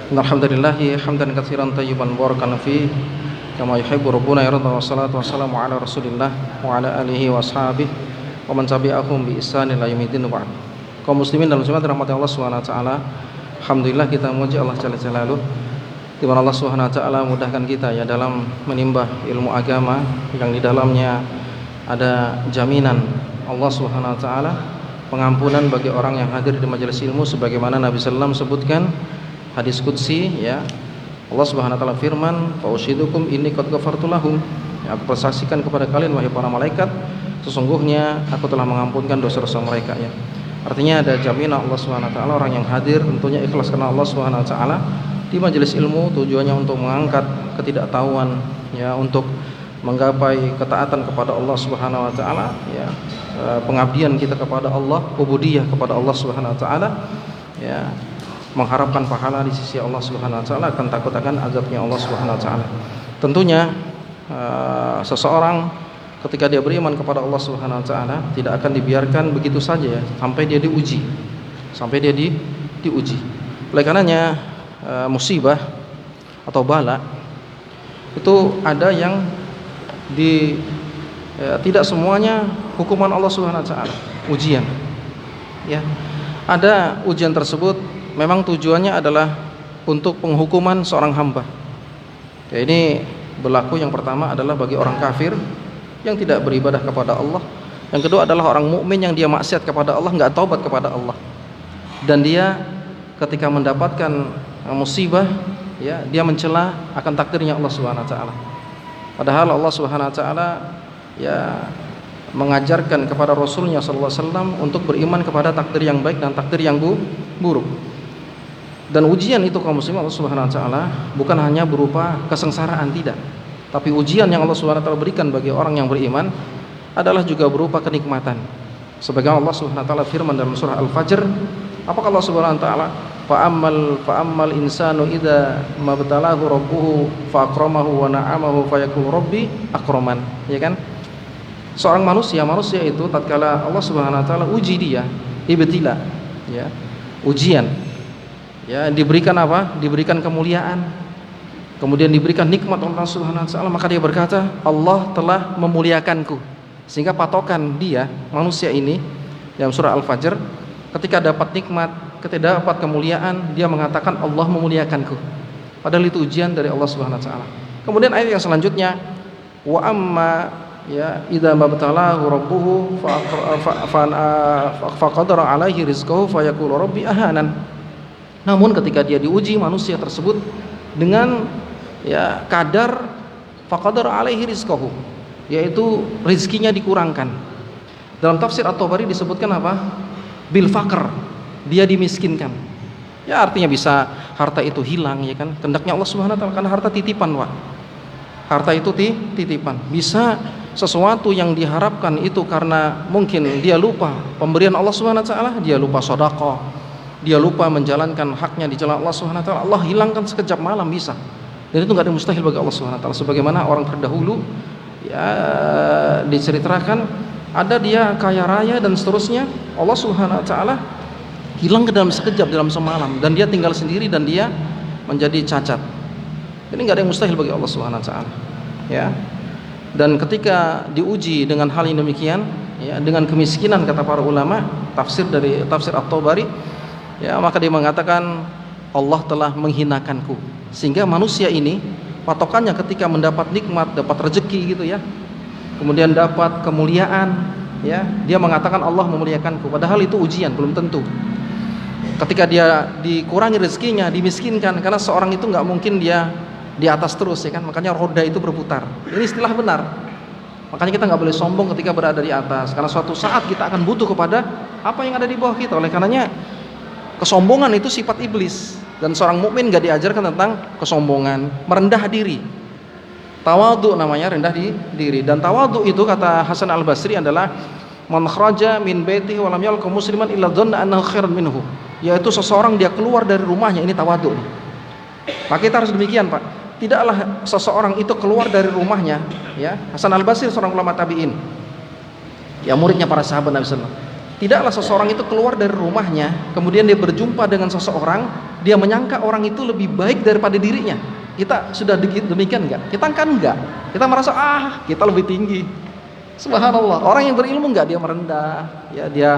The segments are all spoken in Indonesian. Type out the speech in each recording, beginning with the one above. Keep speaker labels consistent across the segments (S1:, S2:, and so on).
S1: Alhamdulillahi hamdan katsiran tayyiban barakan fi kama yuhibbu rabbuna yarda, wassalatu wassalamu ala Rasulillah wa ala alihi wa ashabihi wa man tabi'ahum bi ihsan ila yaumil ba'd. Kaum muslimin dan muslimat rahmati Allah Subhanahu wa taala. Alhamdulillah kita memuji Allah Jalla Jalaluhu, di mana Allah Subhanahu wa taala mudahkan kita ya dalam menimba ilmu agama yang di dalamnya ada jaminan Allah Subhanahu wa taala pengampunan bagi orang yang hadir di majelis ilmu, sebagaimana Nabi sallallahu alaihi wasallam sebutkan hadis qudsi ya. Allah Subhanahu wa taala firman, "Fa ushidukum inni qad ghafartu lahum." Ya, aku persaksikan kepada kalian wahai para malaikat, sesungguhnya aku telah mengampunkan dosa-dosa mereka ya. Artinya ada jaminan Allah Subhanahu wa taala, orang yang hadir tentunya ikhlas karena Allah Subhanahu wa taala di majelis ilmu tujuannya untuk mengangkat ketidaktahuan ya, untuk menggapai ketaatan kepada Allah Subhanahu wa taala ya, pengabdian kita kepada Allah, ubudiyah kepada Allah Subhanahu wa taala ya, mengharapkan pahala di sisi Allah Subhanahu wa taala, akan takut akan azabnya Allah Subhanahu wa taala. Tentunya seseorang ketika dia beriman kepada Allah Subhanahu wa taala tidak akan dibiarkan begitu saja ya, sampai dia diuji. Sampai dia diuji. Oleh karenanya musibah atau bala itu ada yang tidak semuanya hukuman Allah Subhanahu wa taala, ujian. Ya. Ada ujian tersebut memang tujuannya adalah untuk penghukuman seorang hamba. Ya, ini berlaku yang pertama adalah bagi orang kafir yang tidak beribadah kepada Allah. Yang kedua adalah orang mukmin yang dia maksiat kepada Allah, enggak taubat kepada Allah. Dan dia ketika mendapatkan musibah, ya, dia mencela akan takdirnya Allah Subhanahu wa taala. Padahal Allah Subhanahu wa taala ya mengajarkan kepada Rasulnya sallallahu alaihi wasallam untuk beriman kepada takdir yang baik dan takdir yang buruk. Dan ujian itu kaum muslimin Allah Subhanahu wa taala bukan hanya berupa kesengsaraan, tidak. Tapi ujian yang Allah Subhanahu wa taala berikan bagi orang yang beriman adalah juga berupa kenikmatan. Sebagaimana Allah Subhanahu wa taala firman dalam surah Al-Fajr, apa Allah Subhanahu wa taala, fa'ammal insanu idza mabtalahu rabbuhu fa'akramahu wa na'amahu fayaqulu rabbi akraman, ya kan? Seorang manusia itu tatkala Allah Subhanahu wa taala uji dia, ibtila, ya, ujian. Ya, diberikan apa? Diberikan kemuliaan. Kemudian diberikan nikmat Allah Subhanahu wa taala, maka dia berkata, Allah telah memuliakanku. Sehingga patokan dia, manusia ini dalam surah Al-Fajr, ketika dapat nikmat, ketika dapat kemuliaan, dia mengatakan Allah memuliakanku. Padahal itu ujian dari Allah Subhanahu wa taala. Kemudian ayat yang selanjutnya, wa amma ya idza mabtalahu rabbuhu faqadara alaihi rizqahu fayaqulu rabbi ahanan. Namun ketika dia diuji manusia tersebut dengan ya kadar faqadara alaihi rizqahu, yaitu rizkinya dikurangkan. Dalam tafsir At-Tabari disebutkan apa? Bil faqr, dia dimiskinkan. Ya artinya bisa harta itu hilang, ya kan? Kehendaknya Allah Subhanahu wa taala, karena harta titipan, Pak. Harta itu titipan. Bisa sesuatu yang diharapkan itu karena mungkin dia lupa pemberian Allah Subhanahu wa taala, dia lupa sedekah, dia lupa menjalankan haknya di jalan Allah Subhanahu wa taala, Allah hilangkan sekejap malam bisa. Dan itu enggak ada mustahil bagi Allah Subhanahu wa taala. Sebagaimana orang terdahulu ya diceritakan, ada dia kaya raya dan seterusnya, Allah Subhanahu wa taala hilang ke dalam sekejap, dalam semalam, dan dia tinggal sendiri dan dia menjadi cacat. Ini enggak ada yang mustahil bagi Allah Subhanahu wa taala. Ya. Dan ketika diuji dengan hal yang demikian, ya, dengan kemiskinan, kata para ulama tafsir dari tafsir At-Tabari, ya, maka dia mengatakan Allah telah menghinakanku. Sehingga manusia ini patokannya ketika mendapat nikmat, dapat rezeki gitu ya, kemudian dapat kemuliaan, ya, dia mengatakan Allah memuliakanku. Padahal itu ujian, belum tentu. Ketika dia dikurangi rezekinya, dimiskinkan, karena seorang itu nggak mungkin dia di atas terus, ya kan? Makanya roda itu berputar. Ini istilah benar. Makanya kita nggak boleh sombong ketika berada di atas, karena suatu saat kita akan butuh kepada apa yang ada di bawah kita. Oleh karenanya kesombongan itu sifat iblis, dan seorang mukmin nggak diajarkan tentang kesombongan, merendah diri. Tawadhu namanya, rendah diri. Dan tawadhu itu kata Hasan Al-Basri adalah man kharaja min baitihi wa lam yalqa musliman illa dhanna annahu khairan minhu, yaitu seseorang dia keluar dari rumahnya, ini tawadhu. Maka kita harus demikian, Pak. Tidaklah seseorang itu keluar dari rumahnya, ya. Hasan Al-Basri seorang ulama tabi'in, ya, muridnya para sahabat Nabi sallallahu alaihi wasallam. Tidaklah seseorang itu keluar dari rumahnya, kemudian dia berjumpa dengan seseorang dia menyangka orang itu lebih baik daripada dirinya. Kita sudah demikian enggak? Kita kan enggak. Kita merasa kita lebih tinggi. Subhanallah. Orang yang berilmu enggak, dia merendah, ya dia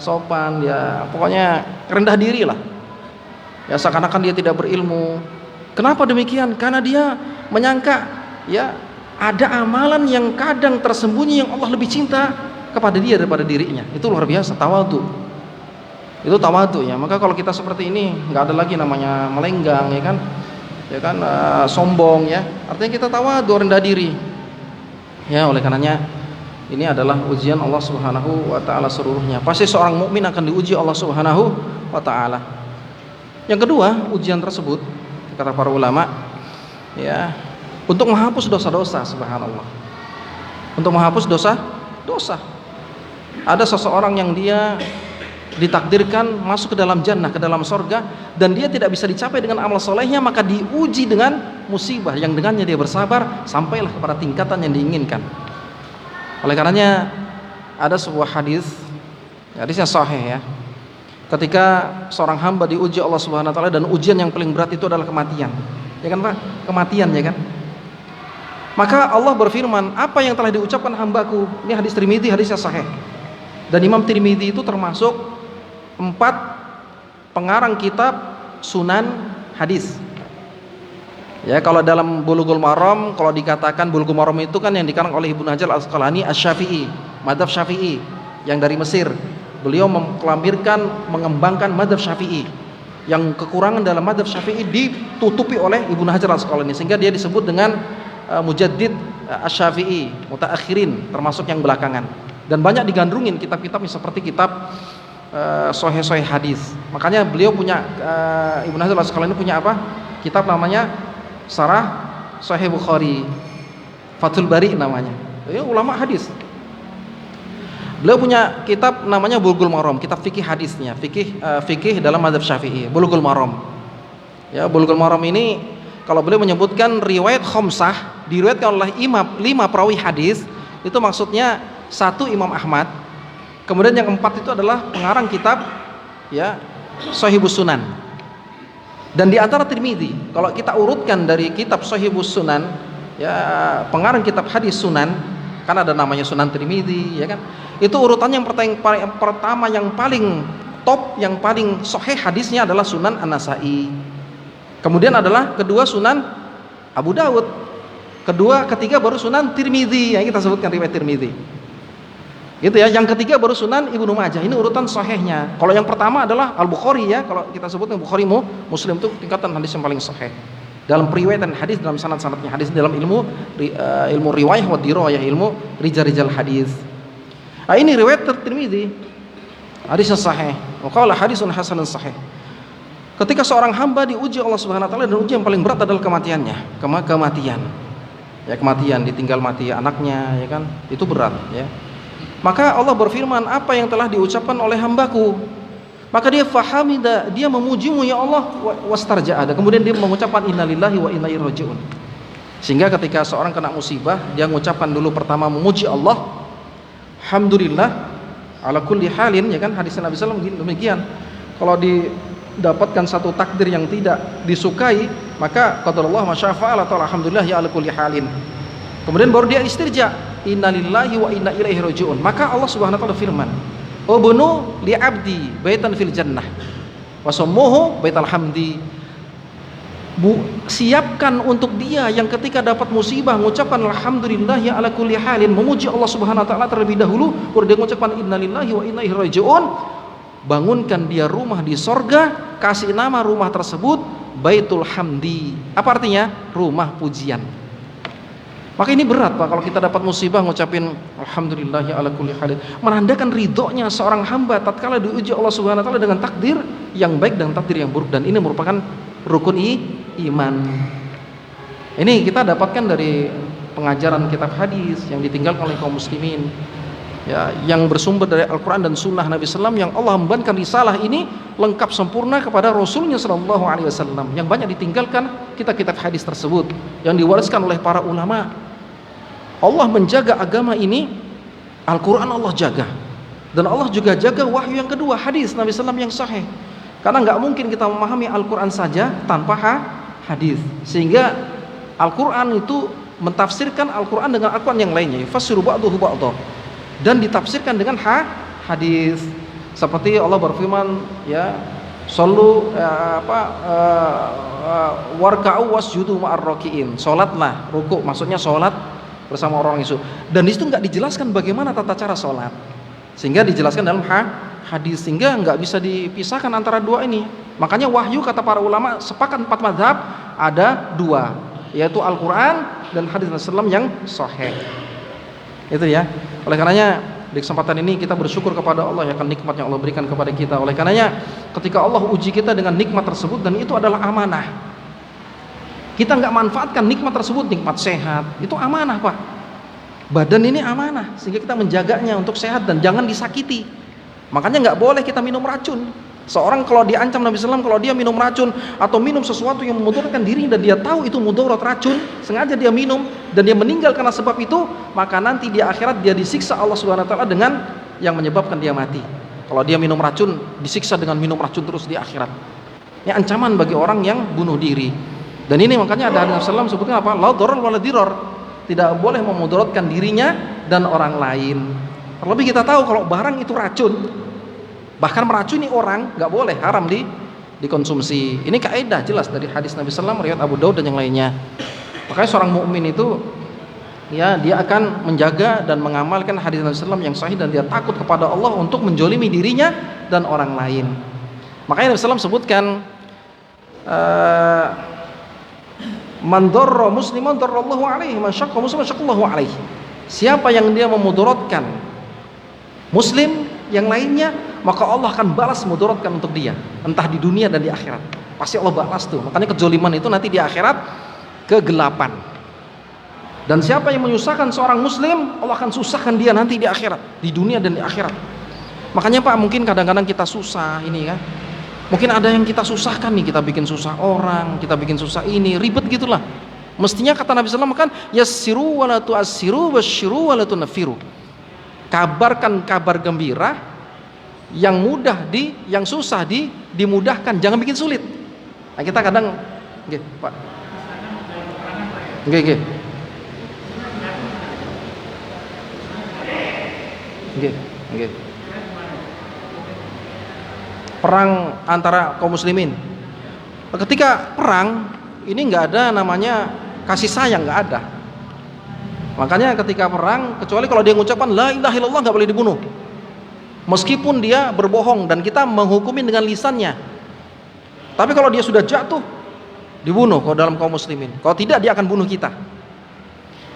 S1: sopan, dia pokoknya rendah diri lah. Ya seakan-akan dia tidak berilmu. Kenapa demikian? Karena dia menyangka ya ada amalan yang kadang tersembunyi yang Allah lebih cinta kepada dia daripada dirinya. Itu luar biasa, tawadhu. Itu tawadhu ya. Maka kalau kita seperti ini enggak ada lagi namanya melenggang ya kan. Ya kan sombong ya. Artinya kita tawadhu, rendah diri. Ya, oleh karenanya ini adalah ujian Allah Subhanahu wa taala seluruhnya. Pasti seorang mukmin akan diuji Allah Subhanahu wa taala. Yang kedua, ujian tersebut kata para ulama ya, untuk menghapus dosa-dosa, subhanallah. Untuk menghapus dosa-dosa. Ada seseorang yang dia ditakdirkan masuk ke dalam jannah, ke dalam sorga, dan dia tidak bisa dicapai dengan amal solehnya, maka diuji dengan musibah yang dengannya dia bersabar sampailah kepada tingkatan yang diinginkan. Oleh karenanya ada sebuah hadisnya sahih ya. Ketika seorang hamba diuji Allah Subhanahu wa taala, dan ujian yang paling berat itu adalah kematian. Ya kan Pak? Kematian ya kan? Maka Allah berfirman, apa yang telah diucapkan hambaku. Ini hadis Tirmidzi, hadisnya sahih. Dan Imam Tirmidzi itu termasuk 4 pengarang kitab Sunan hadis. Ya, kalau dalam Bulughul Maram, kalau dikatakan Bulughul Maram itu kan yang dikarang oleh Ibnu Hajar Al-Asqalani Asy-Syafi'i, madzhab Syafi'i yang dari Mesir. Beliau mengembangkan madzhab Syafi'i. Yang kekurangan dalam madzhab Syafi'i ditutupi oleh Ibnu Hajar Al-Asqalani, sehingga dia disebut dengan Mujaddid Asy-Syafi'i, mutaakhirin, termasuk yang belakangan. Dan banyak digandrungin kitab-kitabnya seperti kitab sahih-sahih hadis. Makanya beliau punya Ibnu Hajar Al-Asqalani punya apa? Kitab namanya Syarah Sahih Bukhari, Fathul Bari namanya. Ini ulama hadis. Beliau punya kitab namanya Bulughul Maram, kitab fikih hadisnya, fikih dalam madzhab Syafi'i, Bulughul Maram. Ya, Bulughul Maram ini kalau beliau menyebutkan riwayat khamsah, diriwayatkan oleh 5 perawi hadis, itu maksudnya 1 Imam Ahmad. Kemudian yang 4 itu adalah pengarang kitab ya Shahihus Sunan. Dan di antara Tirmidzi, kalau kita urutkan dari kitab Shahihus Sunan, ya pengarang kitab hadis Sunan, kan ada namanya Sunan Tirmidzi, ya kan? Itu urutannya yang pertama, yang paling top, yang paling sahih hadisnya adalah Sunan An-Nasa'i. Kemudian adalah kedua Sunan Abu Dawud. Ketiga baru Sunan Tirmidzi, yang kita sebutkan riwayat Tirmidzi. Gitu ya. Yang ketiga baru Sunan Ibnu Majah. Ini urutan sahihnya. Kalau yang pertama adalah Al-Bukhari ya. Kalau kita sebutkan Bukhari, Muslim itu tingkatan hadis yang paling sahih. Dalam periwayatan hadis, dalam sanad-sanadnya hadis, dalam ilmu riwayah wa dirayah, ilmu rijal-rijal hadis. Nah, ini riwayat Tirmidzi. Hadisnya sahih. Wa qala hadisun hasanun sahih. Ketika seorang hamba diuji Allah Subhanahu wa taala, dan ujian yang paling berat adalah kematiannya. Kematian. Ya, kematian, ditinggal mati anaknya, ya kan? Itu berat, ya. Maka Allah berfirman, apa yang telah diucapkan oleh hambaku. Maka dia fahamida, dia memujimu ya Allah, wastarja'ada. Kemudian dia mengucapkan innalillahi wa inna ilaihi raji'un. Sehingga ketika seorang kena musibah, dia mengucapkan dulu pertama memuji Allah, alhamdulillah ala kulli halin, ya kan? Hadisnya Nabi sallallahu alaihi wasallam demikian. Kalau didapatkan satu takdir yang tidak disukai, maka qadarullah ma syaa fa'ala, alhamdulillah ya ala kulli halin. Kemudian baru dia istirja, innalillahi wa inna ilaihi raji'un. Maka Allah Subhanahu wa taala firman, ubnu li abdi baitan fil jannah wa sammuhu baital hamdi. Siapkan untuk dia yang ketika dapat musibah mengucapkan alhamdulillahi ala kulli halin, memuji Allah Subhanahu wa taala terlebih dahulu, baru dia mengucapkan innalillahi wa inna ilaihi raji'un. Bangunkan dia rumah di sorga, kasih nama rumah tersebut Baitul Hamdi. Apa artinya? Rumah pujian. Maka ini berat Pak, kalau kita dapat musibah ngucapin alhamdulillahi ala kulli halin, menandakan ridhonya seorang hamba tatkala diuji Allah Subhanahu wa taala dengan takdir yang baik dan takdir yang buruk, dan ini merupakan rukun iman. Ini kita dapatkan dari pengajaran kitab hadis yang ditinggalkan oleh kaum muslimin, ya, yang bersumber dari Al-Quran dan Sunnah Nabi SAW, yang Allah membebankan risalah ini lengkap sempurna kepada Rasulnya Sallallahu Alaihi Wasallam, yang banyak ditinggalkan kitab-kitab hadis tersebut yang diwariskan oleh para ulama. Allah menjaga agama ini, Al-Quran Allah jaga, dan Allah juga jaga wahyu yang kedua, hadis Nabi SAW yang sahih. Karena nggak mungkin kita memahami Al-Quran saja tanpa hadis. Sehingga Al-Quran itu mentafsirkan Al-Quran dengan Al-Quran yang lainnya. Fasiru ba'duhu ba'dha. Dan ditafsirkan dengan hadis. Seperti Allah berfirman, ya, sallu warka'u wasjudu ma'ar raki'in. Salatlah, rukuk, maksudnya salat bersama orang isu. Dan di situ nggak dijelaskan bagaimana tata cara salat. Sehingga dijelaskan dalam hadis, sehingga nggak bisa dipisahkan antara dua ini. Makanya wahyu kata para ulama sepakat 4 mazhab ada 2, yaitu Al-Quran dan hadis Rasulullah yang sahih. Itu ya. Oleh karenanya di kesempatan ini kita bersyukur kepada Allah ya, akan nikmat yang Allah berikan kepada kita. Oleh karenanya ketika Allah uji kita dengan nikmat tersebut, dan itu adalah amanah, kita nggak manfaatkan nikmat tersebut, nikmat sehat itu amanah Pak. Badan ini amanah, sehingga kita menjaganya untuk sehat dan jangan disakiti. Makanya nggak boleh kita minum racun. Seorang kalau diancam Nabi SAW, kalau dia minum racun atau minum sesuatu yang memudaratkan diri dan dia tahu itu mudarat racun, sengaja dia minum dan dia meninggal karena sebab itu, maka nanti di akhirat dia disiksa Allah Subhanahu wa taala dengan yang menyebabkan dia mati. Kalau dia minum racun, disiksa dengan minum racun terus di akhirat. Ini ancaman bagi orang yang bunuh diri. Dan ini makanya ada hadis Nabi SAW sebutkan apa? La dharar wala dirar. Tidak boleh memudaratkan dirinya dan orang lain. Terlebih kita tahu kalau barang itu racun, bahkan meracuni orang, nggak boleh, haram dikonsumsi. Ini kaidah jelas dari hadis Nabi SAW, riwayat Abu Daud dan yang lainnya. Makanya seorang mukmin itu, ya, dia akan menjaga dan mengamalkan hadis Nabi SAW yang sahih, dan dia takut kepada Allah untuk menjolimi dirinya dan orang lain. Makanya Nabi SAW sebutkan, man darra musliman darrallahu alaihi, man syaqqa musliman syaqqallahu alaihi. Siapa yang dia memudaratkan muslim yang lainnya, maka Allah akan balas mudaratkan untuk dia, entah di dunia dan di akhirat. Pasti Allah balas tuh. Makanya kezaliman itu nanti di akhirat kegelapan. Dan siapa yang menyusahkan seorang muslim, Allah akan susahkan dia nanti di akhirat, di dunia dan di akhirat. Makanya Pak, mungkin kadang-kadang kita susah ini kan. Mungkin ada yang kita susahkan nih, kita bikin susah orang, kita bikin susah ini, ribet gitulah. Mestinya kata Nabi SAW kan, yassiru wa la tu'assiru wasyiru wa la tunaffiru. Kabarkan kabar gembira, yang mudah yang susah dimudahkan, jangan bikin sulit. Nah, kita kadang nggih, Pak. Nggih. Nggih. Perang antara kaum muslimin. Ketika perang ini nggak ada namanya kasih sayang, nggak ada. Makanya ketika perang, kecuali kalau dia mengucapkan la ilaha illallah, nggak boleh dibunuh. Meskipun dia berbohong dan kita menghukumi dengan lisannya. Tapi kalau dia sudah jatuh, dibunuh kalau dalam kaum muslimin. Kalau tidak, dia akan bunuh kita.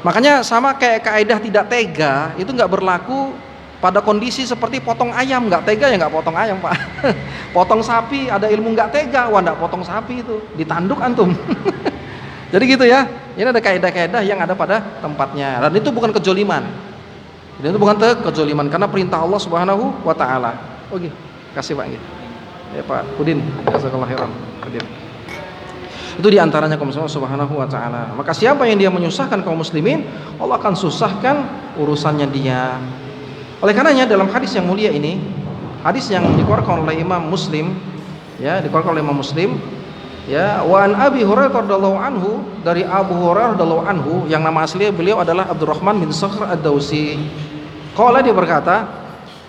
S1: Makanya sama kayak kaidah tidak tega itu nggak berlaku pada kondisi seperti potong ayam. Nggak tega ya nggak potong ayam Pak. Potong sapi ada ilmu nggak tega, wah nggak potong sapi itu, ditanduk antum. Jadi gitu ya. Ini ada kaidah-kaidah yang ada pada tempatnya. Dan itu bukan kejoliman. Dan itu bukan kejoliman karena perintah Allah Subhanahu wa taala. Oke, kasih Pak nggih. Ya Pak Udin, jazakallahu khairan. Udin. Itu diantaranya kaum muslimin Subhanahu wa taala. Maka siapa yang dia menyusahkan kaum muslimin, Allah akan susahkan urusannya dia. Oleh karenanya dalam hadis yang mulia ini, hadis yang dikeluarkan oleh Imam Muslim, ya, dikeluarkan oleh Imam Muslim, ya, wa an Abi Hurairah radhiyallahu anhu, dari Abu Hurairah radhiyallahu anhu, yang nama aslinya beliau adalah Abdurrahman bin Sakhr ad-Dausi. Qala, dia berkata,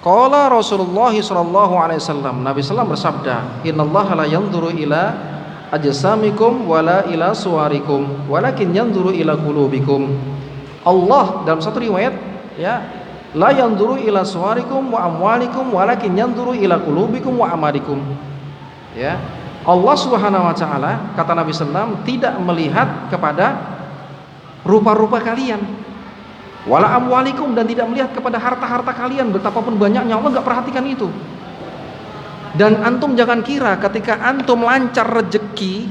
S1: qala Rasulullah sallallahu alaihi wasallam, Nabi sallallahu bersabda, innallaha la yanzuru ila ajsamikum wala ila suwarikum walakin yanzuru ila qulubikum. Allah dalam satu riwayat, ya, la yanzuru ila suwarikum wa amwalikum walakin yanzuru ila qulubikum wa amalikum. Ya, Allah Subhanahu wa taala, kata Nabi sallallahu, tidak melihat kepada rupa-rupa kalian, wala amwalikum, dan tidak melihat kepada harta-harta kalian betapapun banyaknya. Allah enggak perhatikan itu. Dan antum jangan kira ketika antum lancar rezeki,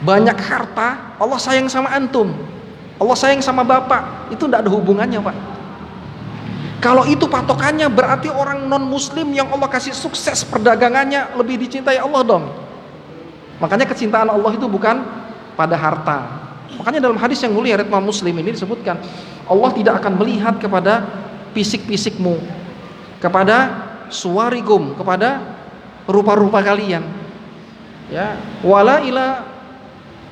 S1: banyak harta, Allah sayang sama antum, Allah sayang sama bapak. Itu tidak ada hubungannya Pak. Kalau itu patokannya, berarti orang non muslim yang Allah kasih sukses perdagangannya lebih dicintai Allah dong. Makanya kecintaan Allah itu bukan pada harta. Makanya dalam hadis yang mulia riwayat Muslim ini disebutkan, Allah tidak akan melihat kepada fisik-fisikmu, kepada suwarikum, kepada rupa-rupa kalian. Ya, wala ila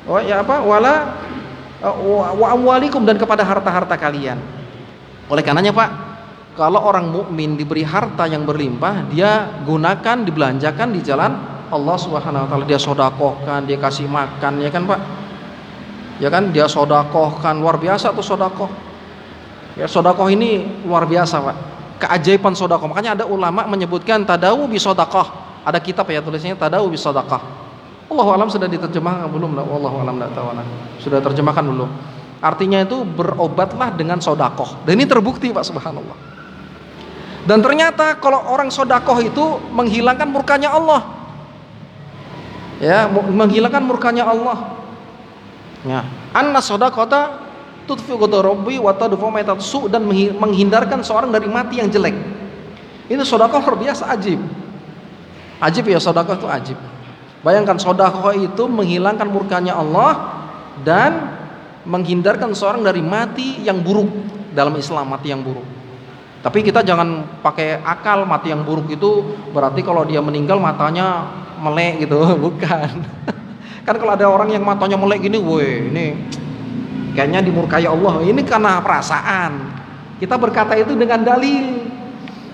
S1: wala wa amwalikum, dan kepada harta-harta kalian. Oleh karenanya Pak, kalau orang mukmin diberi harta yang berlimpah, dia gunakan, dibelanjakan di jalan Allah Subhanahu wa taala. Dia sedekahkan, dia kasih makan, ya kan Pak? Ya kan, dia sedekahkan, luar biasa tuh sedekah. Ya, sedekah ini luar biasa Pak. Keajaiban sedekah. Makanya ada ulama menyebutkan tadawu bi sedekah. Ada kitab ya tulisnya tadawu bi sedekah. Allahu alam sudah diterjemahkan belum? Wallahu alam, enggak tahu. Sudah terjemahkan belum? Artinya itu berobatlah dengan sedekah. Dan ini terbukti Pak, subhanallah. Dan ternyata kalau orang sedekah itu menghilangkan murkanya Allah. Ya, menghilangkan murkanya Allah. Ya, anna shadaqata tudfi'u ghadabi wa tadfu ma tatsu, dan menghindarkan seorang dari mati yang jelek. Ini sedekah luar biasa, ajib. Ajib ya, sedekah itu ajib. Bayangkan, sedekah itu menghilangkan murkanya Allah dan menghindarkan seorang dari mati yang buruk. Dalam Islam mati yang buruk. Tapi kita jangan pakai akal, mati yang buruk itu berarti kalau dia meninggal matanya melek gitu, bukan. Kan kalau ada orang yang matanya melek gini, woi ini kayaknya dimurkai Allah. Ini karena perasaan. Kita berkata itu dengan dalil.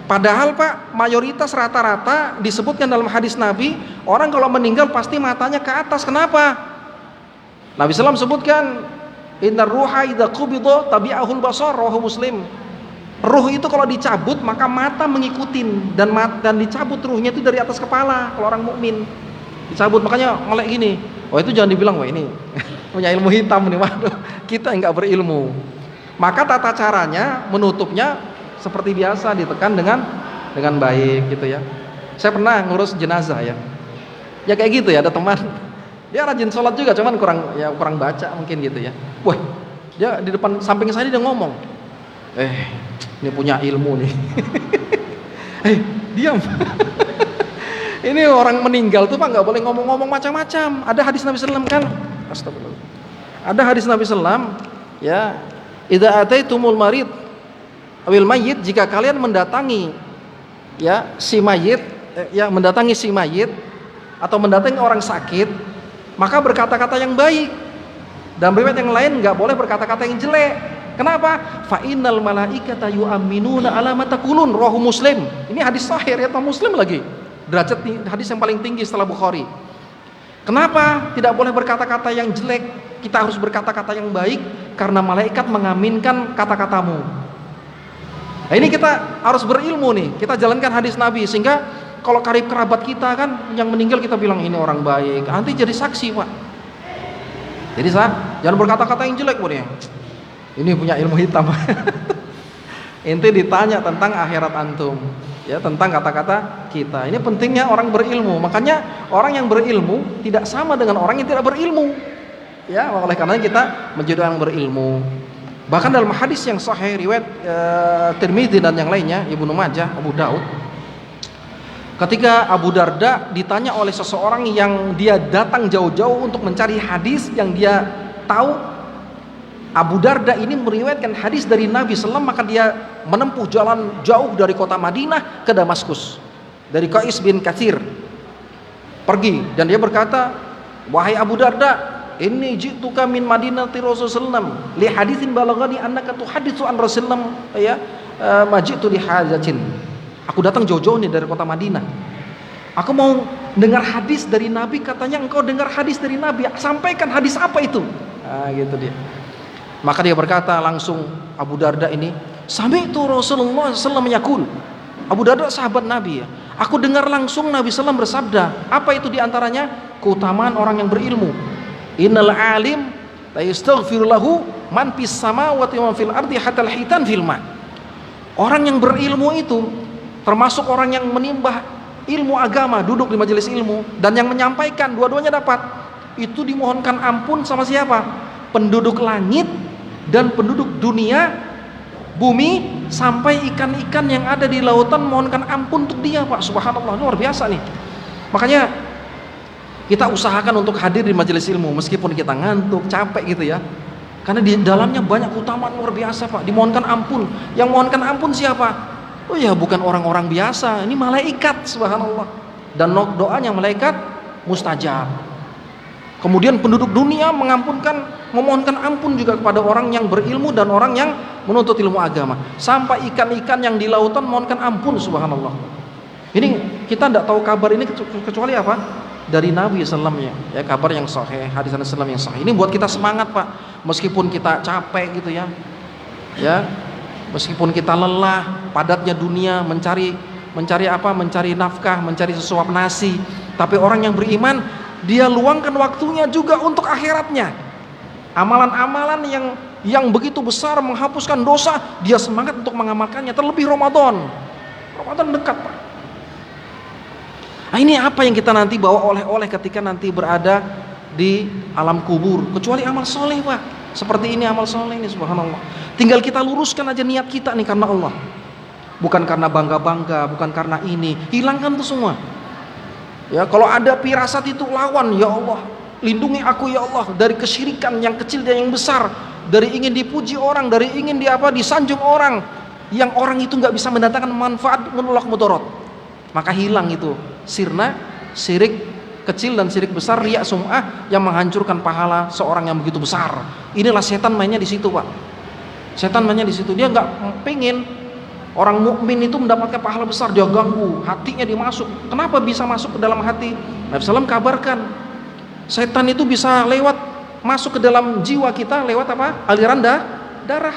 S1: Padahal Pak, mayoritas rata-rata disebutkan dalam hadis Nabi, orang kalau meninggal pasti matanya ke atas. Kenapa? Nabi SAW sebutkan, innar ruha idza qubida tabi'ahul basar, rawahu Muslim. Ruh itu kalau dicabut maka mata mengikutin, dan dicabut ruhnya itu dari atas kepala kalau orang mukmin. Dicabut, makanya melek gini. Oh, itu jangan dibilang, wah ini punya ilmu hitam nih. Waduh, kita enggak berilmu. Maka tata caranya menutupnya seperti biasa, ditekan dengan baik gitu ya. Saya pernah ngurus jenazah ya. Ya kayak gitu ya, ada teman dia rajin sholat juga, cuman kurang baca mungkin gitu ya. Wah, dia di depan samping saya dia ngomong, ini punya ilmu nih. Diam. Ini orang meninggal tuh Pak nggak boleh ngomong-ngomong macam-macam. Ada hadis Nabi SAW kan? Astagfirullah. Ada hadis Nabi SAW ya, idza ataitumul marid awil mayyit, jika kalian mendatangi ya si mayit, mendatangi si mayit atau mendatangi orang sakit, maka berkata-kata yang baik. Dan riwayat yang lain nggak boleh berkata-kata yang jelek. Kenapa? Fa innal malaikata yu'minuna ala ma taqulun, rawahu Muslim. Ini hadis sahih riwayat Muslim lagi. Derajat hadis yang paling tinggi setelah Bukhari. Kenapa tidak boleh berkata-kata yang jelek? Kita harus berkata-kata yang baik karena malaikat mengaminkan kata-katamu. Nah, ini kita harus berilmu nih. Kita jalankan hadis Nabi sehingga kalau karib kerabat kita kan yang meninggal kita bilang ini orang baik. Nanti jadi saksi Pak. Jadi jangan berkata-kata yang jelek Pak. Ini punya ilmu hitam. Ente ditanya tentang akhirat antum, ya, tentang kata-kata kita. Ini pentingnya orang berilmu. Makanya orang yang berilmu tidak sama dengan orang yang tidak berilmu. Ya, oleh karena kita menjadi orang berilmu. Bahkan dalam hadis yang sahih riwayat Tirmidzi dan yang lainnya, Ibnu Majah, Abu Daud, ketika Abu Darda ditanya oleh seseorang yang dia datang jauh-jauh untuk mencari hadis yang dia tahu, Abu Darda ini meriwayatkan hadis dari Nabi SAW, maka dia menempuh jalan jauh dari kota Madinah ke Damaskus, dari Qais bin Katsir pergi, dan dia berkata, wahai Abu Darda, inni ji'tuka min Madinati Rasulullah li haditsin balaghani annaka tuhaditsu an Rasulullah ya ma ji'tu li hajatin. Aku datang jauh-jauh nih dari kota Madinah. Aku mau dengar hadis dari Nabi, katanya engkau dengar hadis dari Nabi. Sampaikan hadis apa itu? Gitu dia. Maka dia berkata langsung Abu Darda ini, sami'tu Rasulullah sallallahu alaihi wasallam. Abu Darda sahabat Nabi ya. Aku dengar langsung Nabi sallallahu bersabda. Apa itu diantaranya? Keutamaan orang yang berilmu. Innal alim la yastaghfiru lahu man fis samawati wa man fil ardi hatta al-hitan fil ma. Orang yang berilmu itu termasuk orang yang menimbah ilmu agama, duduk di majelis ilmu, dan yang menyampaikan, dua-duanya dapat. Itu dimohonkan ampun sama siapa? Penduduk langit dan penduduk dunia, bumi, sampai ikan-ikan yang ada di lautan mohonkan ampun untuk dia Pak. Subhanallah, luar biasa nih. Makanya kita usahakan untuk hadir di majelis ilmu meskipun kita ngantuk, capek gitu ya. Karena di dalamnya banyak keutamaan luar biasa Pak. Dimohonkan ampun. Yang mohonkan ampun siapa? Oh ya, bukan orang-orang biasa, ini malaikat. Subhanallah. dan doanya malaikat mustajab. Kemudian penduduk dunia memohonkan ampun juga kepada orang yang berilmu dan orang yang menuntut ilmu agama. Sampai ikan-ikan yang di lautan mohonkan ampun, subhanallah. Ini kita tidak tahu kabar ini kecuali apa? Dari Nabi SAW ya, kabar yang sahih, hadis Nabi SAW yang sahih. Ini buat kita semangat, Pak. Meskipun kita capek gitu ya. Ya. Meskipun kita lelah, padatnya dunia, mencari apa? Mencari nafkah, mencari sesuap nasi. Tapi orang yang beriman, dia luangkan waktunya juga untuk akhiratnya. Amalan-amalan yang begitu besar menghapuskan dosa, dia semangat untuk mengamalkannya. Terlebih Ramadan dekat, Pak. Nah, ini apa yang kita nanti bawa oleh-oleh ketika nanti berada di alam kubur, kecuali amal soleh, Pak. Seperti ini amal soleh ini, subhanallah. Tinggal kita luruskan aja niat kita nih karena Allah, bukan karena bangga-bangga, bukan karena ini. Hilangkan tuh semua. Ya, kalau ada pirasat itu lawan, ya Allah, lindungi aku ya Allah dari kesyirikan yang kecil dan yang besar, dari ingin dipuji orang, dari ingin disanjung orang, yang orang itu nggak bisa mendatangkan manfaat, menolak mudarat. Maka hilang itu sirna, syirik kecil dan syirik besar, riya, sum'ah yang menghancurkan pahala seorang yang begitu besar. Inilah setan mainnya di situ, Pak. Setan mainnya di situ. Dia nggak pengen orang mukmin itu mendapatkan pahala besar, dia ganggu, hatinya dimasuk. Kenapa bisa masuk ke dalam hati? Nabi SAW kabarkan, setan itu bisa masuk ke dalam jiwa kita lewat apa? Aliran darah.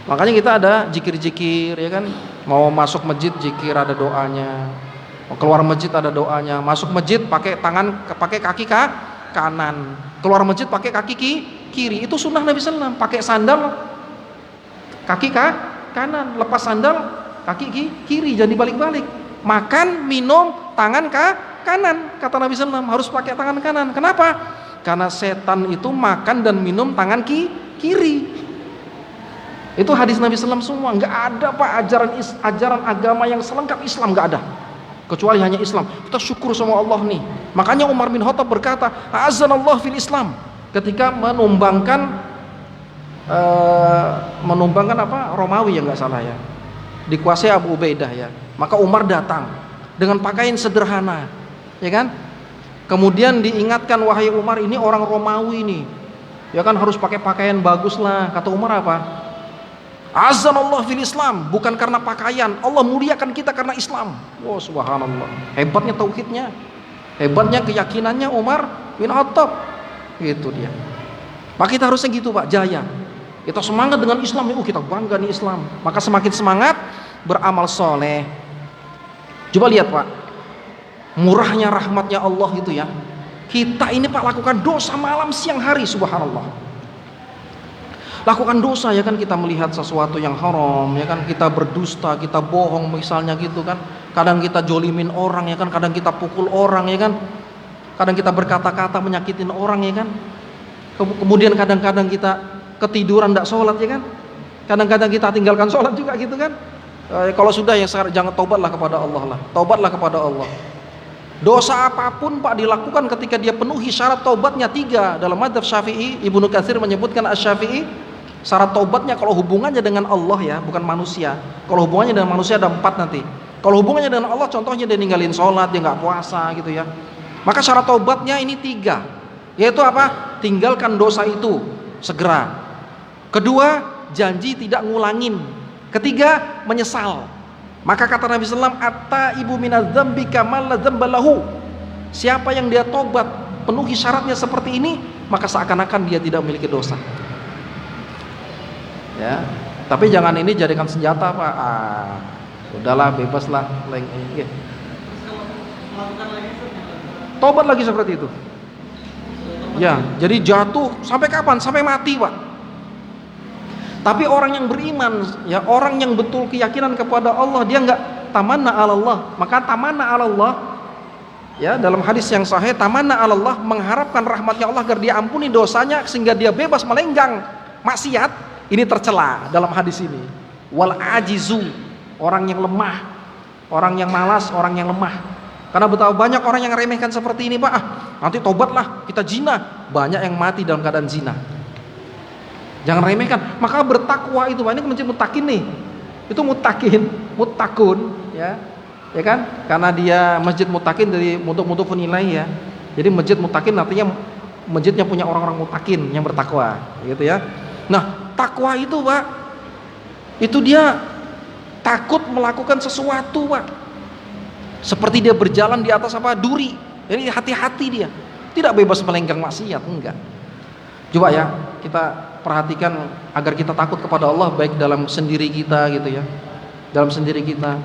S1: Makanya kita ada zikir-zikir, ya kan? Mau masuk masjid zikir ada doanya, mau keluar masjid ada doanya. Masuk masjid pakai kaki kanan, keluar masjid pakai kaki kiri. Itu sunnah Nabi SAW. Pakai sandal kaki kanan, lepas sandal kaki kiri, jadi balik-balik. Makan, minum, tangan kanan, kata Nabi SAW harus pakai tangan kanan. Kenapa? Karena setan itu makan dan minum tangan kiri. Itu hadis Nabi SAW semua. Nggak ada, Pak, ajaran agama yang selengkap Islam, nggak ada, kecuali hanya Islam. Kita syukur sama Allah nih. Makanya Umar bin Khattab berkata, azanallah fil Islam, ketika menumbangkan apa, Romawi ya nggak salah ya, dikuasai Abu Ubaidah ya. Maka Umar datang dengan pakaian sederhana, ya kan? Kemudian diingatkan, wahai Umar, ini orang Romawi nih, ya kan, harus pakai pakaian bagus lah. Kata Umar apa? Azanallah fil Islam, bukan karena pakaian, Allah muliakan kita karena Islam. Oh, subhanallah, hebatnya tauhidnya, hebatnya keyakinannya Umar bin Khattab. Itu dia. Maka kita harusnya gitu, Pak, jaya. Kita semangat dengan Islam, kita bangga nih Islam. Maka semakin semangat beramal soleh. Coba lihat, Pak, murahnya rahmatnya Allah itu ya. Kita ini, Pak, lakukan dosa malam siang hari, subhanallah. Lakukan dosa, ya kan, kita melihat sesuatu yang haram, ya kan, kita berdusta, kita bohong misalnya gitu kan. Kadang kita jolimin orang, ya kan, kadang kita pukul orang, ya kan. Kadang kita berkata-kata menyakitin orang, ya kan. Kemudian kadang-kadang kita ketiduran tidak sholat, ya kan. Kadang-kadang kita tinggalkan sholat juga gitu kan. Kalau sudah ya jangan, taubatlah kepada Allah lah. Taubatlah kepada Allah. Dosa apapun, Pak, dilakukan ketika dia penuhi syarat taubatnya 3. Dalam madzhab Syafi'i, Ibnu Katsir menyebutkan Asy-Syafi'i, syarat taubatnya kalau hubungannya dengan Allah ya, bukan manusia. Kalau hubungannya dengan manusia ada 4 nanti. Kalau hubungannya dengan Allah, contohnya dia ninggalin sholat, dia nggak puasa gitu ya. Maka syarat taubatnya ini 3, yaitu apa? Tinggalkan dosa itu segera. Kedua, janji tidak ngulangin. Ketiga, menyesal. Maka kata Nabi SAW, at-taibu minadz dzambi kamal la dzamba lahu. Siapa yang dia tobat penuhi syaratnya seperti ini, maka seakan-akan dia tidak memiliki dosa. Ya, tapi jangan ini jadikan senjata, Pak. Udahlah, bebaslah, tobat lagi seperti itu. Ya, jadi jatuh sampai kapan? Sampai mati, Pak. Tapi orang yang beriman, ya, orang yang betul keyakinan kepada Allah, dia enggak tamanna 'ala Allah. Maka tamanna 'ala Allah, ya, dalam hadis yang sahih, tamanna 'ala Allah, mengharapkan rahmatnya Allah agar dia ampuni dosanya sehingga dia bebas melenggang maksiat. Ini tercela dalam hadis ini. Wal ajizu, orang yang lemah, orang yang malas, orang yang lemah. Karena betapa banyak orang yang remehkan seperti ini, Pak. Nanti tobatlah, kita zina. Banyak yang mati dalam keadaan zina. Jangan remehkan. Maka bertakwa itu, Pak, ini kunci mutakin nih. Itu mutakun, ya. ya kan? Karena dia masjid mutakin dari mudhofun ilaih ya. Jadi masjid mutakin artinya masjidnya punya orang-orang mutakin yang bertakwa, gitu ya. Nah, takwa itu, Pak, itu dia takut melakukan sesuatu, Pak. Seperti dia berjalan di atas apa? Duri. Jadi hati-hati dia. Tidak bebas melenggang maksiat, enggak. Coba ya, kita perhatikan agar kita takut kepada Allah baik dalam sendiri kita gitu ya. Dalam sendiri kita.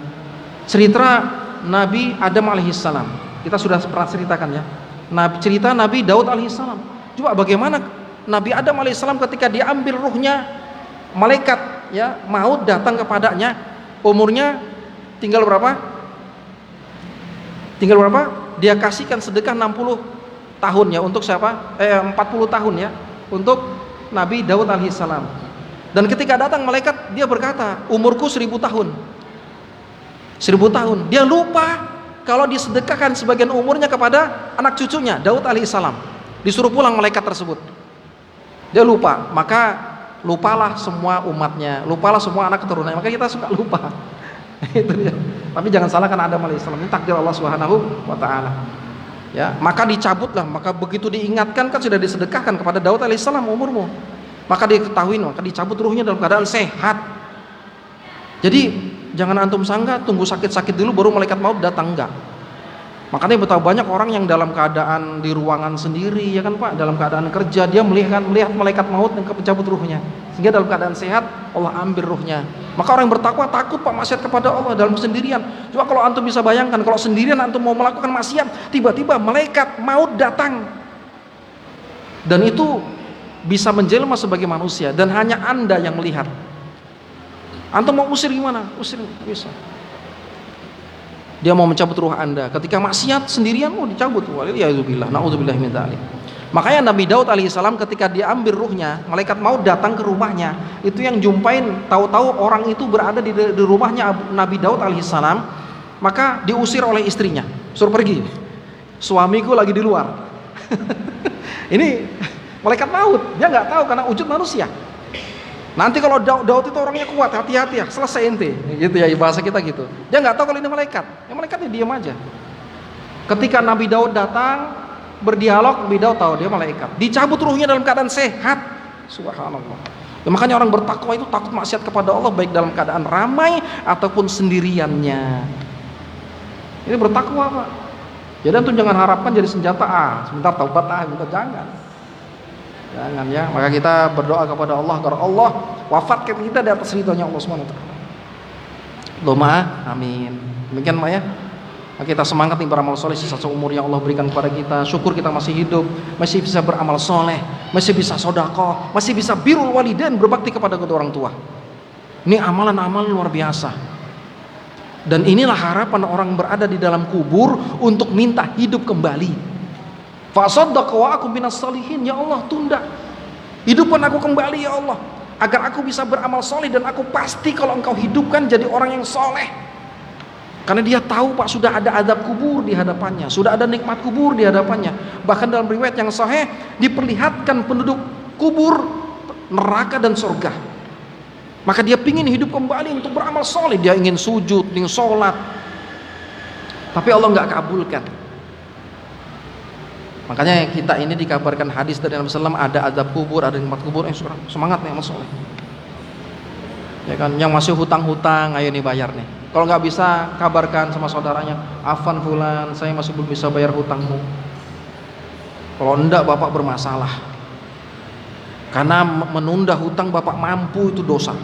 S1: Cerita Nabi Adam alaihissalam. Kita sudah pernah ceritakan ya. Cerita Nabi Daud alaihissalam. Coba bagaimana Nabi Adam alaihissalam ketika diambil ruhnya, malaikat ya maut datang kepadanya, umurnya tinggal berapa? Tinggal berapa? Dia kasihkan sedekah 60 tahun ya untuk siapa? 40 tahun ya untuk Nabi Daud alaihissalam. Dan ketika datang malaikat, dia berkata, umurku 1000 tahun. 1000 tahun. Dia lupa kalau disedekahkan sebagian umurnya kepada anak cucunya Daud alaihissalam. Disuruh pulang malaikat tersebut. Dia lupa, maka lupalah semua umatnya, lupalah semua anak keturunannya. Maka kita suka lupa. Itu dia. Tapi jangan salahkan Adam alaihissalam, ini takdir Allah Subhanahu wa taala. Ya, maka dicabutlah, maka begitu diingatkan kan sudah disedekahkan kepada Daud alaihissalam umurmu. Maka diketahui, maka dicabut ruhnya dalam keadaan sehat. Jadi jangan antum sangka tunggu sakit-sakit dulu baru malaikat maut datang, enggak. Makanya betapa banyak orang yang dalam keadaan di ruangan sendiri ya kan Pak, dalam keadaan kerja dia melihat malaikat maut yang mencabut ruhnya. Sehingga dalam keadaan sehat Allah ambil ruhnya. Maka orang yang bertakwa takut Pak maksiat kepada Allah dalam kesendirian. Coba kalau antum bisa bayangkan kalau sendirian antum mau melakukan maksiat, tiba-tiba malaikat maut datang. Dan itu bisa menjelma sebagai manusia dan hanya Anda yang melihat. Antum mau usir gimana? Usir bisa. Dia mau mencabut ruh Anda. Ketika maksiat sendirian mau dicabut. Waliyahzubillah, naudzubillah min dzalik. Makanya Nabi Daud alaihissalam ketika diambil ruhnya, malaikat maut datang ke rumahnya. Itu yang jumpain, tahu-tahu orang itu berada di rumahnya Nabi Daud alaihissalam, maka diusir oleh istrinya. Suruh pergi. Suamiku lagi di luar. Ini malaikat maut, dia nggak tahu karena wujud manusia. Nanti kalau Daud itu orangnya kuat, hati-hati ya, selesai ente, gitu ya bahasa kita gitu. Dia nggak tahu kalau ini malaikat, ya malaikatnya diam aja. Ketika Nabi Daud datang berdialog, Nabi Daud tahu dia malaikat. Dicabut ruhnya dalam keadaan sehat, subhanallah. Ya, makanya orang bertakwa itu takut maksiat kepada Allah baik dalam keadaan ramai ataupun sendiriannya. Ini bertakwa Pak. Jadi antum jangan harapkan jadi senjata sebentar taubat sebentar jangan ya. Maka kita berdoa kepada Allah agar Allah wafatkan kita di atas ridhonya Allah Subhanahu wa taala. Allahumma amin. Demikian Pak ya. Kita semangat nih beramal soleh sisa seumur yang Allah berikan kepada kita. Syukur kita masih hidup, masih bisa beramal soleh, masih bisa sedekah, masih bisa birrul walidain, berbakti kepada kedua orang tua. Ini amalan-amalan luar biasa. Dan inilah harapan orang berada di dalam kubur untuk minta hidup kembali. Fasaddaqa wa aku minas salihin, ya Allah tunda hidupkan aku kembali ya Allah agar aku bisa beramal soleh dan aku pasti kalau engkau hidupkan jadi orang yang soleh. Karena dia tahu Pak sudah ada azab kubur di hadapannya, sudah ada nikmat kubur di hadapannya. Bahkan dalam riwayat yang sahih diperlihatkan penduduk kubur neraka dan surga. Maka dia ingin hidup kembali untuk beramal soleh, dia ingin sujud, ingin sholat, tapi Allah nggak kabulkan. Makanya kita ini dikabarkan hadis dari Nabi SAW, ada azab kubur, ada nikmat kubur. Semangat nih amal soleh. Ya kan, yang masih hutang-hutang, ayo nih bayar nih. Kalau nggak bisa, kabarkan sama saudaranya, Afan fulan, saya masih belum bisa bayar hutangmu. Kalau enggak, bapak bermasalah. Karena menunda hutang bapak mampu itu dosa.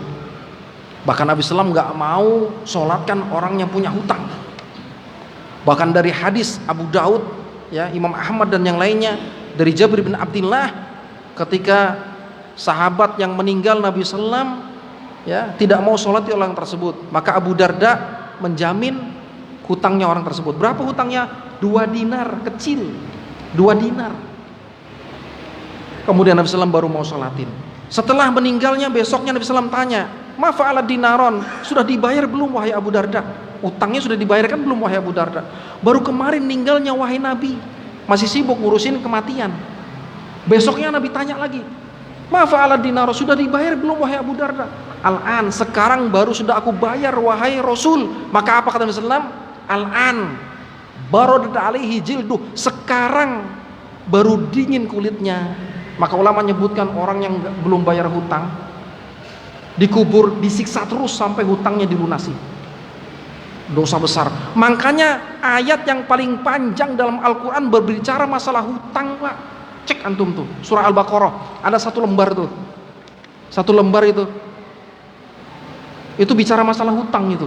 S1: Bahkan Nabi SAW nggak mau sholatkan orang yang punya hutang. Bahkan dari hadis Abu Daud, ya Imam Ahmad dan yang lainnya dari Jabir bin Abdullah, ketika sahabat yang meninggal Nabi SAW ya tidak mau sholat di orang tersebut, maka Abu Darda menjamin hutangnya orang tersebut. Berapa hutangnya? 2 dinar kecil, 2 dinar. Kemudian Nabi SAW baru mau sholatin. Setelah meninggalnya besoknya Nabi SAW tanya, ma fa'ala dinaron, sudah dibayar belum wahai Abu Darda? Utangnya sudah dibayarkan belum wahai Abu Darda? Baru kemarin meninggalnya wahai Nabi, masih sibuk ngurusin kematian. Besoknya Nabi tanya lagi, ma fa'ala dinaro, sudah dibayar belum wahai Abu Darda? Al-an, sekarang baru sudah aku bayar wahai Rasul. Maka apa kata Nabi SAW? Al-an baradat alaihi jilduh, sekarang baru dingin kulitnya. Maka ulama menyebutkan orang yang belum bayar hutang dikubur, disiksa terus sampai hutangnya dilunasi. Dosa besar. Makanya ayat yang paling panjang dalam Al-Quran berbicara masalah hutang, Pak. Cek antum tuh, surah Al-Baqarah ada satu lembar tuh, satu lembar itu bicara masalah hutang itu.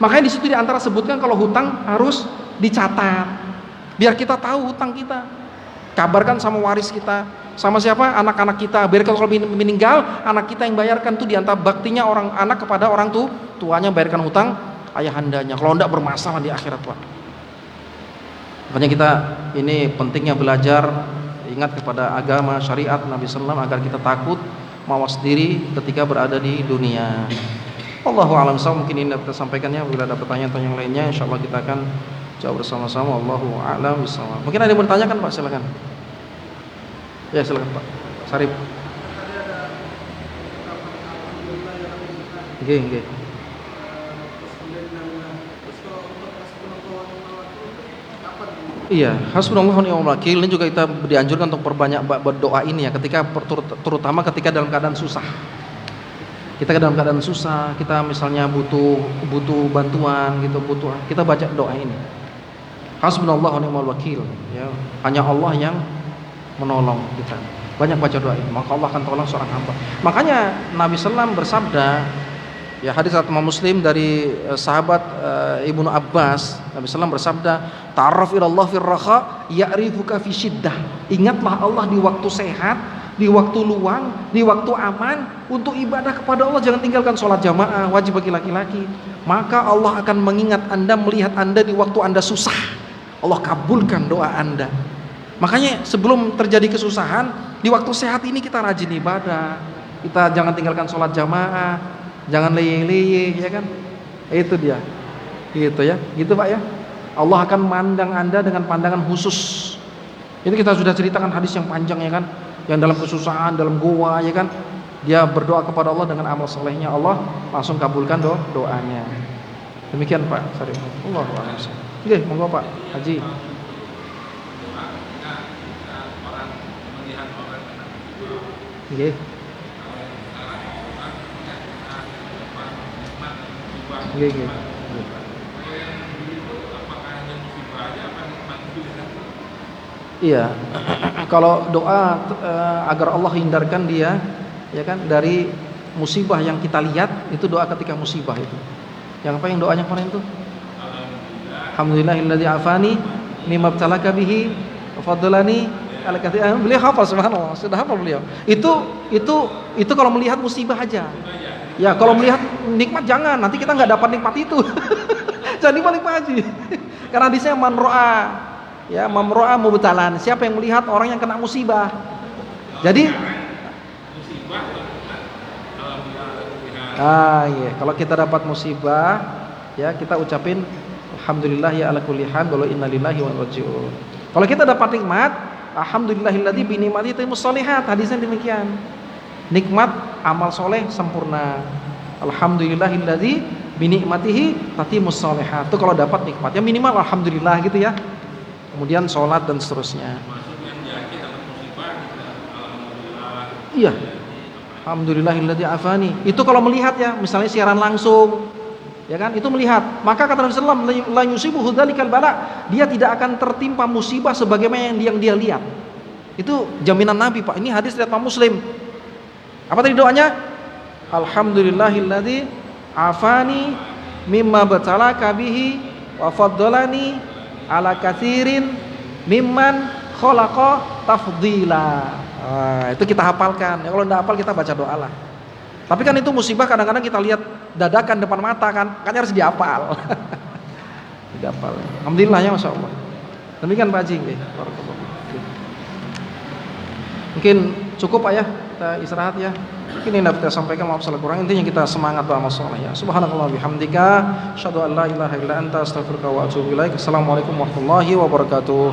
S1: Makanya di situ diantara sebutkan kalau hutang harus dicatat, biar kita tahu hutang kita. Kabarkan sama waris kita, sama siapa? Anak-anak kita. Biar kalau meninggal, anak kita yang bayarkan tuh, diantara baktinya orang anak kepada orang tuanya, bayarkan hutang ayahandanya. Kalau tidak bermasalah di akhirat, Pak. Makanya kita ini pentingnya belajar, ingat kepada agama syariat Nabi SAW agar kita takut mawas diri ketika berada di dunia. Allahu a'lam bishawab. Mungkin ini kita sampaikannya. Bila ada pertanyaan-pertanyaan lainnya, insyaallah kita akan jawab bersama-sama. Allahu a'lam bishawab. Mungkin ada yang bertanya kan, Pak? Silakan. Ya, silakan, Pak Sarip. Nggih. Iya, hasbunallahu wa ni'mal wakil. Ini juga kita dianjurkan untuk perbanyak berdoa ini ya, ketika terutama ketika dalam keadaan susah. Kita dalam keadaan susah, kita misalnya butuh bantuan gitu, kita baca doa ini. Hasbunallahu wa ni'mal wakil. Ya, hanya Allah yang menolong kita. Banyak baca doa ini, maka Allah akan tolong seorang hamba. Makanya Nabi SAW bersabda, ya hadis riwayat Muslim dari sahabat Ibnu Abbas, Nabi SAW bersabda, ta'arraf ilallah fir raha ya'rifuka fi syiddah. Ingatlah Allah di waktu sehat, di waktu luang, di waktu aman, untuk ibadah kepada Allah. Jangan tinggalkan sholat jamaah, wajib bagi laki-laki. Maka Allah akan mengingat Anda, melihat Anda di waktu Anda susah. Allah kabulkan doa Anda. Makanya sebelum terjadi kesusahan, di waktu sehat ini kita rajin ibadah. Kita jangan tinggalkan sholat jamaah, jangan leye-leye, ya kan? Itu dia. Gitu ya. Gitu, Pak ya. Allah akan memandang Anda dengan pandangan khusus. Ini kita sudah ceritakan hadis yang panjang ya kan, yang dalam kesusahan, dalam goa ya kan, dia berdoa kepada Allah dengan amal solehnya, Allah langsung kabulkan doanya. Demikian Pak Sarif. Allahu a'lam. Oke, monggo Pak Haji. Oke. Oke. Iya, kalau doa agar Allah hindarkan dia, ya kan, dari musibah yang kita lihat, itu doa ketika musibah itu. Yang apa yang doanya kemarin itu? Alhamdulillahilladzi afani mimma btalaka bihi wa faddalani ala katsirin. Beliau hafal, subhanallah, sudah hafal beliau. Itu kalau melihat musibah aja. Ya, kalau melihat nikmat jangan, nanti kita nggak dapat nikmat itu. Jangan nikmat haji. Karena hadisnya man ro'a mubtalan, siapa yang melihat orang yang kena musibah. Jadi iya, kalau kita dapat musibah, ya kita ucapin alhamdulillah ya ala kulli hal wa inna lillahi wa inna ilaihi raji'un. Kalau kita dapat nikmat, alhamdulillahilladzi bi ni'matihi tatimmus shalihat, hadisnya demikian. Nikmat amal soleh sempurna. Alhamdulillahilladzi bi ni'matihi tatimmus shalihat. Itu kalau dapat nikmat, ya minimal alhamdulillah gitu ya. Kemudian sholat dan seterusnya. Iya. Alhamdulillahilladzi afani. Itu kalau melihat ya, misalnya siaran langsung, ya kan? Itu melihat. Maka kata Nabi sallallahu alaihi wasallam, la yusibuhu dzalikal bala. Dia tidak akan tertimpa musibah sebagaimana yang dia lihat. Itu jaminan Nabi, Pak. Ini hadis riwayat Muslim. Apa tadi doanya? Alhamdulillahilladzi afani mimma batalaka bihi wa faddalani ala katsirin mimman khalaqa tafdila. Itu kita hafalkan. Ya, kalau tidak hafal kita baca doa lah. Tapi kan itu musibah kadang-kadang kita lihat dadakan depan mata kan harus dihafal. Dihafal. Alhamdulillah ya, masya Allah. Demikian Pak Haji. Mungkin cukup Pak ya, kita istirahat ya. Ini yang dapat kita sampaikan, maaf salah kurang. Intinya kita semangat doa masalah ya. Subhanallah bihamdika, asyhadu an la ilaha illa anta, astaghfiruka wa atubu ilaik. Assalamualaikum warahmatullahi wabarakatuh.